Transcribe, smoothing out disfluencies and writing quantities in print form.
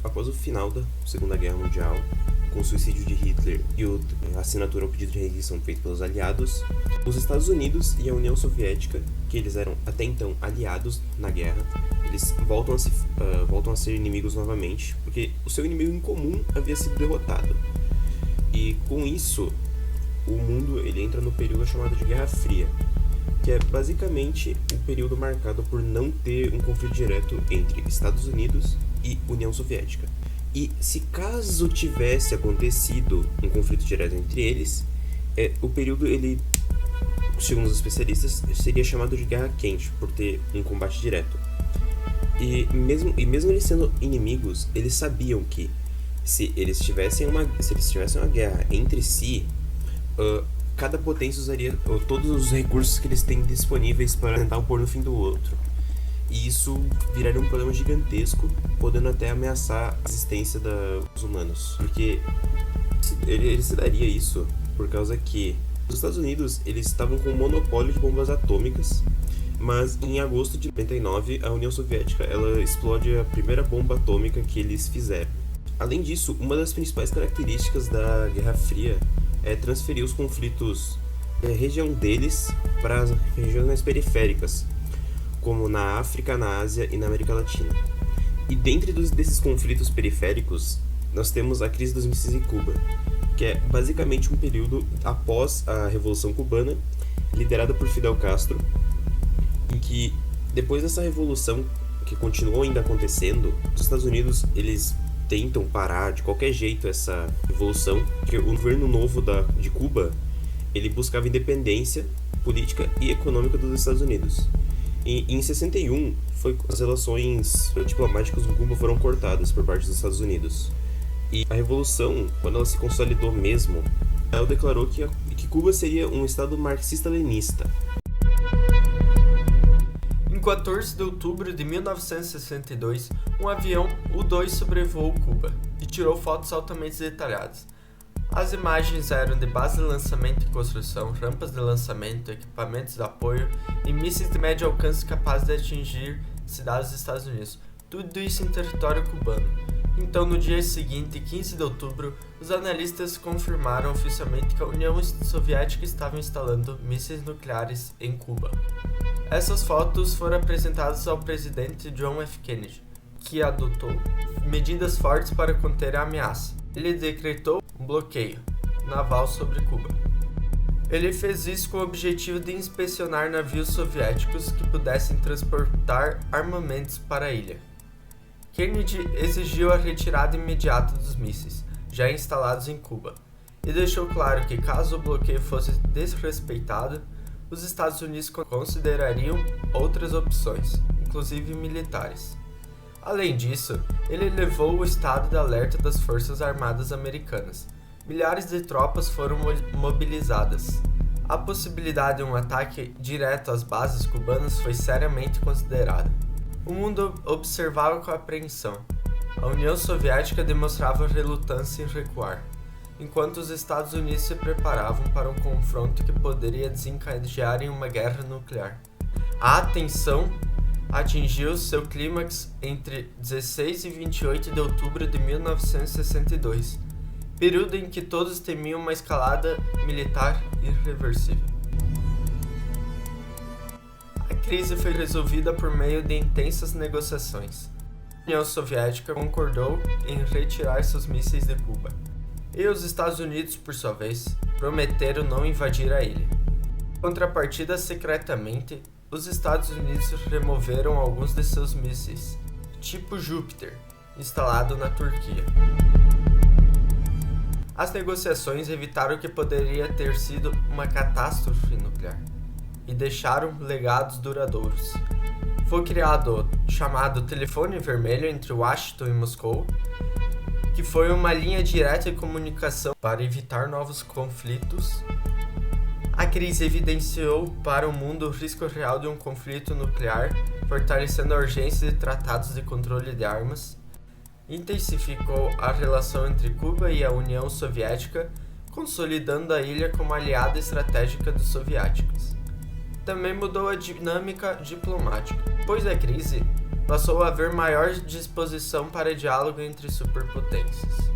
Após o final da Segunda Guerra Mundial, com o suicídio de Hitler e a assinatura ao pedido de rendição feito pelos aliados, os Estados Unidos e a União Soviética, que eles eram até então aliados na guerra, eles voltam a ser inimigos novamente, porque o seu inimigo em comum havia sido derrotado. E com isso, o mundo ele entra no período chamado de Guerra Fria, que é basicamente um período marcado por não ter um conflito direto entre Estados Unidos e União Soviética. E se caso tivesse acontecido um conflito direto entre eles, o período, ele, segundo os especialistas, seria chamado de Guerra Quente, por ter um combate direto. E mesmo eles sendo inimigos, eles sabiam que se eles tivessem uma guerra entre si, cada potência usaria todos os recursos que eles têm disponíveis para tentar pôr no fim do outro. E isso viraria um problema gigantesco, podendo até ameaçar a existência dos humanos. Porque ele se daria isso por causa que os Estados Unidos eles estavam com um monopólio de bombas atômicas, mas em agosto de 1999 a União Soviética ela explode a primeira bomba atômica que eles fizeram. Além disso, uma das principais características da Guerra Fria é transferir os conflitos da região deles para as regiões mais periféricas, como na África, na Ásia e na América Latina. E dentre desses conflitos periféricos, nós temos a crise dos mísseis em Cuba, que é basicamente um período após a Revolução Cubana, liderada por Fidel Castro, em que, depois dessa revolução, que continuou ainda acontecendo, os Estados Unidos eles tentam parar de qualquer jeito essa revolução, porque o governo novo de Cuba ele buscava independência política e econômica dos Estados Unidos. E em 61, as relações diplomáticas com Cuba foram cortadas por parte dos Estados Unidos. E a revolução, quando ela se consolidou mesmo, ela declarou que Cuba seria um estado marxista-leninista. Em 14 de outubro de 1962, um avião U-2 sobrevoou Cuba e tirou fotos altamente detalhadas. As imagens eram de base de lançamento e construção, rampas de lançamento, equipamentos de apoio e mísseis de médio alcance capazes de atingir cidades dos Estados Unidos, tudo isso em território cubano. Então, no dia seguinte, 15 de outubro, os analistas confirmaram oficialmente que a União Soviética estava instalando mísseis nucleares em Cuba. Essas fotos foram apresentadas ao presidente John F. Kennedy, que adotou medidas fortes para conter a ameaça. Ele decretou um bloqueio naval sobre Cuba. Ele fez isso com o objetivo de inspecionar navios soviéticos que pudessem transportar armamentos para a ilha. Kennedy exigiu a retirada imediata dos mísseis, já instalados em Cuba, e deixou claro que, caso o bloqueio fosse desrespeitado, os Estados Unidos considerariam outras opções, inclusive militares. Além disso, ele elevou o estado de alerta das Forças Armadas Americanas. Milhares de tropas foram mobilizadas. A possibilidade de um ataque direto às bases cubanas foi seriamente considerada. O mundo observava com apreensão. A União Soviética demonstrava relutância em recuar, enquanto os Estados Unidos se preparavam para um confronto que poderia desencadear em uma guerra nuclear. A tensão atingiu seu clímax entre 16 e 28 de outubro de 1962, período em que todos temiam uma escalada militar irreversível. A crise foi resolvida por meio de intensas negociações. A União Soviética concordou em retirar seus mísseis de Cuba, e os Estados Unidos, por sua vez, prometeram não invadir a ilha. Em contrapartida, secretamente, os Estados Unidos removeram alguns de seus mísseis, tipo Júpiter, instalado na Turquia. As negociações evitaram o que poderia ter sido uma catástrofe nuclear e deixaram legados duradouros. Foi criado o chamado telefone vermelho entre Washington e Moscou, que foi uma linha direta de comunicação para evitar novos conflitos. A crise evidenciou para o mundo o risco real de um conflito nuclear, fortalecendo a urgência de tratados de controle de armas, intensificou a relação entre Cuba e a União Soviética, consolidando a ilha como aliada estratégica dos soviéticos. Também mudou a dinâmica diplomática. Depois da crise, passou a haver maior disposição para diálogo entre superpotências.